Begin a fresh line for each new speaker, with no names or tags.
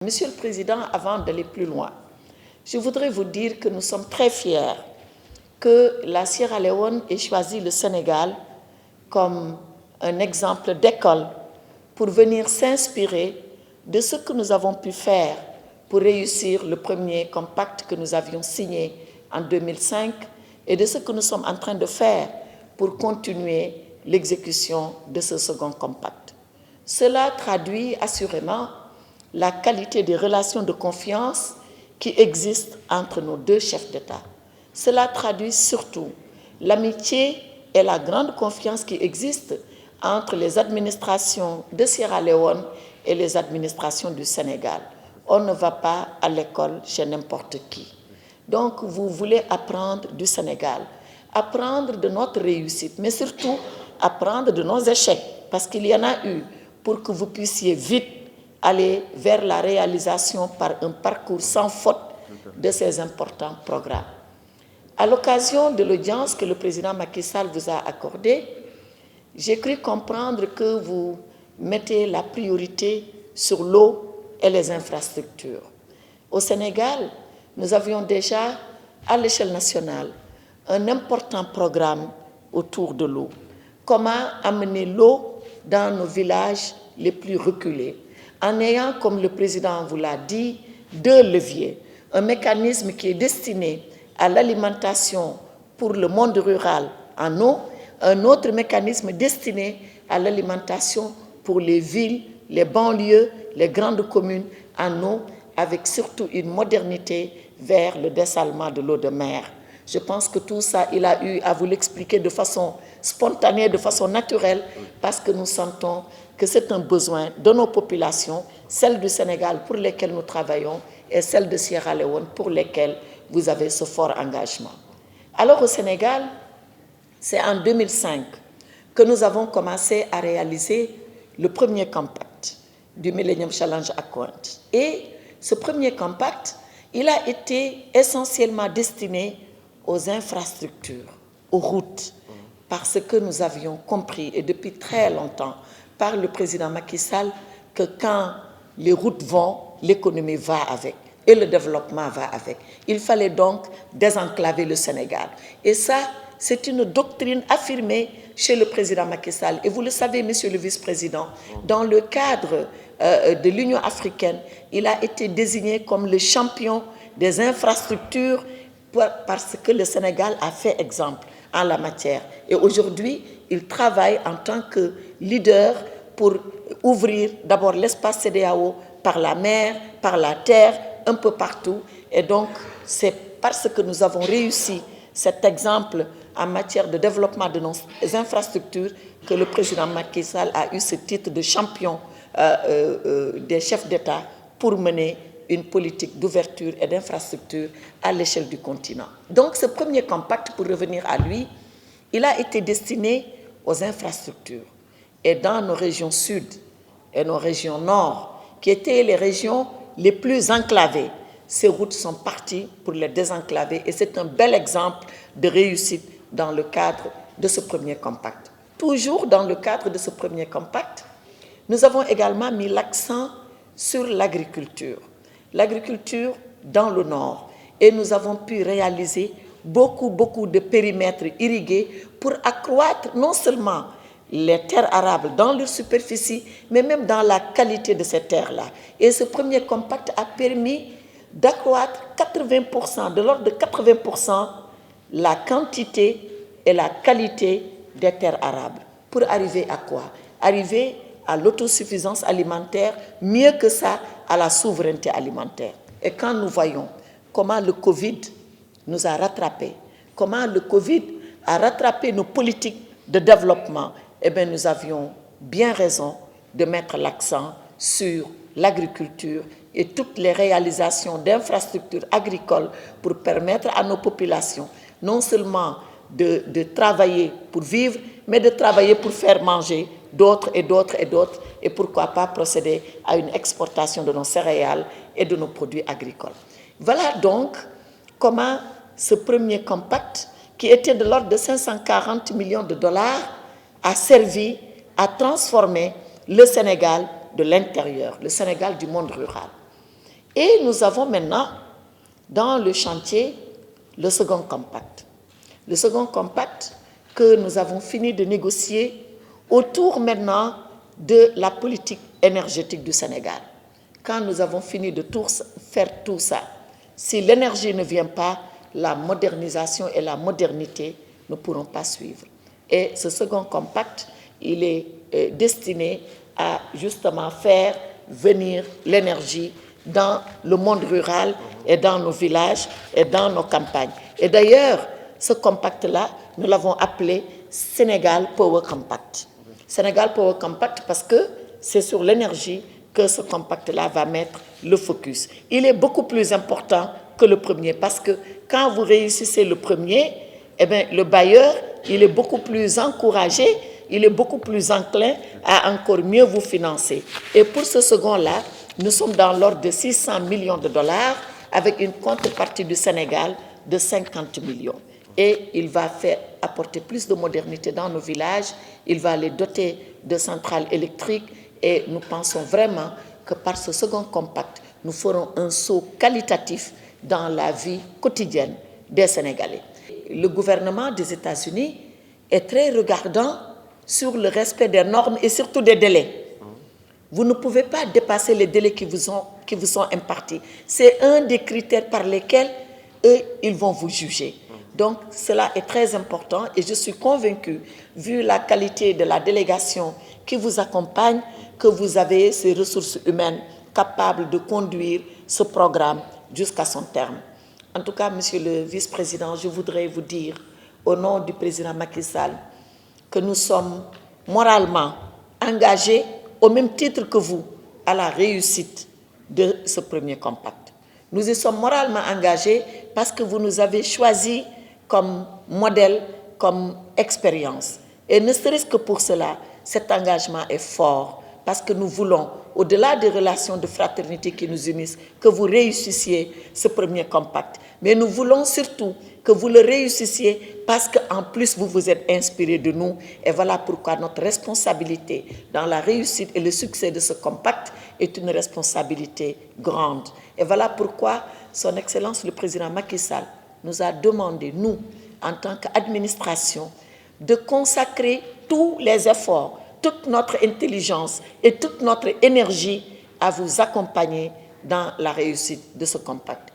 Monsieur le Président, avant d'aller plus loin, je voudrais vous dire que nous sommes très fiers que la Sierra Leone ait choisi le Sénégal comme un exemple d'école pour venir s'inspirer de ce que nous avons pu faire pour réussir le premier compact que nous avions signé en 2005 et de ce que nous sommes en train de faire pour continuer l'exécution de ce second compact. Cela traduit assurément la qualité des relations de confiance qui existent entre nos deux chefs d'État. Cela traduit surtout l'amitié et la grande confiance qui existent entre les administrations de Sierra Leone et les administrations du Sénégal. On ne va pas à l'école chez n'importe qui. Donc, vous voulez apprendre du Sénégal, apprendre de notre réussite, mais surtout apprendre de nos échecs, parce qu'il y en a eu, pour que vous puissiez vite aller vers la réalisation par un parcours sans faute de ces importants programmes. À l'occasion de l'audience que le président Macky Sall vous a accordée, j'ai cru comprendre que vous mettez la priorité sur l'eau et les infrastructures. Au Sénégal, nous avions déjà, à l'échelle nationale, un important programme autour de l'eau. Comment amener l'eau dans nos villages les plus reculés, en ayant, comme le président vous l'a dit, deux leviers. Un mécanisme qui est destiné à l'alimentation pour le monde rural en eau, un autre mécanisme destiné à l'alimentation pour les villes, les banlieues, les grandes communes en eau, avec surtout une modernité vers le dessalement de l'eau de mer. Je pense que tout ça, il a eu à vous l'expliquer de façon spontanée, de façon naturelle, parce que nous sentons que c'est un besoin de nos populations, celles du Sénégal pour lesquelles nous travaillons et celles de Sierra Leone pour lesquelles vous avez ce fort engagement. Alors au Sénégal, c'est en 2005 que nous avons commencé à réaliser le premier compact du Millennium Challenge Accord. Et ce premier compact, il a été essentiellement destiné aux infrastructures, aux routes, parce que nous avions compris, et depuis très longtemps, par le président Macky Sall, que quand les routes vont, l'économie va avec, et le développement va avec. Il fallait donc désenclaver le Sénégal. Et ça, c'est une doctrine affirmée chez le président Macky Sall. Et vous le savez, monsieur le vice-président, dans le cadre de l'Union africaine, il a été désigné comme le champion des infrastructures parce que le Sénégal a fait exemple en la matière. Et aujourd'hui, il travaille en tant que leader pour ouvrir d'abord l'espace CEDEAO par la mer, par la terre, un peu partout. Et donc, c'est parce que nous avons réussi cet exemple en matière de développement de nos infrastructures que le président Macky Sall a eu ce titre de champion des chefs d'État pour mener une politique d'ouverture et d'infrastructure à l'échelle du continent. Donc ce premier compact, pour revenir à lui, il a été destiné aux infrastructures. Et dans nos régions sud et nos régions nord, qui étaient les régions les plus enclavées, ces routes sont parties pour les désenclaver et c'est un bel exemple de réussite dans le cadre de ce premier compact. Toujours dans le cadre de ce premier compact, nous avons également mis l'accent sur l'agriculture. L'agriculture dans le nord. Et nous avons pu réaliser beaucoup de périmètres irrigués pour accroître non seulement les terres arables dans leur superficie, mais même dans la qualité de ces terres-là. Et ce premier compact a permis d'accroître 80%, de l'ordre de 80%, la quantité et la qualité des terres arables. Pour arriver à quoi? Arriver à l'autosuffisance alimentaire, mieux que ça, à la souveraineté alimentaire. Et quand nous voyons comment le Covid nous a rattrapés, comment le Covid a rattrapé nos politiques de développement, eh bien nous avions bien raison de mettre l'accent sur l'agriculture et toutes les réalisations d'infrastructures agricoles pour permettre à nos populations non seulement de travailler pour vivre, mais de travailler pour faire manger d'autres et d'autres et d'autres, et pourquoi pas procéder à une exportation de nos céréales et de nos produits agricoles. Voilà donc comment ce premier compact, qui était de l'ordre de 540 millions de dollars, a servi à transformer le Sénégal de l'intérieur, le Sénégal du monde rural. Et nous avons maintenant dans le chantier le second compact. Le second compact que nous avons fini de négocier autour maintenant de la politique énergétique du Sénégal. Quand nous avons fini de faire tout ça, si l'énergie ne vient pas, la modernisation et la modernité ne pourront pas suivre. Et ce second compact, il est destiné à justement faire venir l'énergie dans le monde rural et dans nos villages et dans nos campagnes. Et d'ailleurs, ce compact-là, nous l'avons appelé Sénégal Power Compact. Sénégal Power Compact parce que c'est sur l'énergie que ce compact-là va mettre le focus. Il est beaucoup plus important que le premier parce que quand vous réussissez le premier, eh bien, le bailleur, il est beaucoup plus encouragé, il est beaucoup plus enclin à encore mieux vous financer. Et pour ce second-là, nous sommes dans l'ordre de 600 millions de dollars avec une contrepartie du Sénégal de 50 millions. Et il va apporter plus de modernité dans nos villages, il va les doter de centrales électriques et nous pensons vraiment que par ce second compact, nous ferons un saut qualitatif dans la vie quotidienne des Sénégalais. Le gouvernement des États-Unis est très regardant sur le respect des normes et surtout des délais. Vous ne pouvez pas dépasser les délais qui vous sont impartis. C'est un des critères par lesquels eux, ils vont vous juger. Donc, cela est très important et je suis convaincue, vu la qualité de la délégation qui vous accompagne, que vous avez ces ressources humaines capables de conduire ce programme jusqu'à son terme. En tout cas, Monsieur le Vice-président, je voudrais vous dire, au nom du président Macky Sall, que nous sommes moralement engagés, au même titre que vous, à la réussite de ce premier compact. Nous y sommes moralement engagés parce que vous nous avez choisis comme modèle, comme expérience. Et ne serait-ce que pour cela, cet engagement est fort parce que nous voulons, au-delà des relations de fraternité qui nous unissent, que vous réussissiez ce premier compact. Mais nous voulons surtout que vous le réussissiez parce qu'en plus, vous vous êtes inspirés de nous. Et voilà pourquoi notre responsabilité dans la réussite et le succès de ce compact est une responsabilité grande. Et voilà pourquoi Son Excellence le Président Macky Sall nous a demandé, nous, en tant qu'administration, de consacrer tous les efforts, toute notre intelligence et toute notre énergie à vous accompagner dans la réussite de ce compact.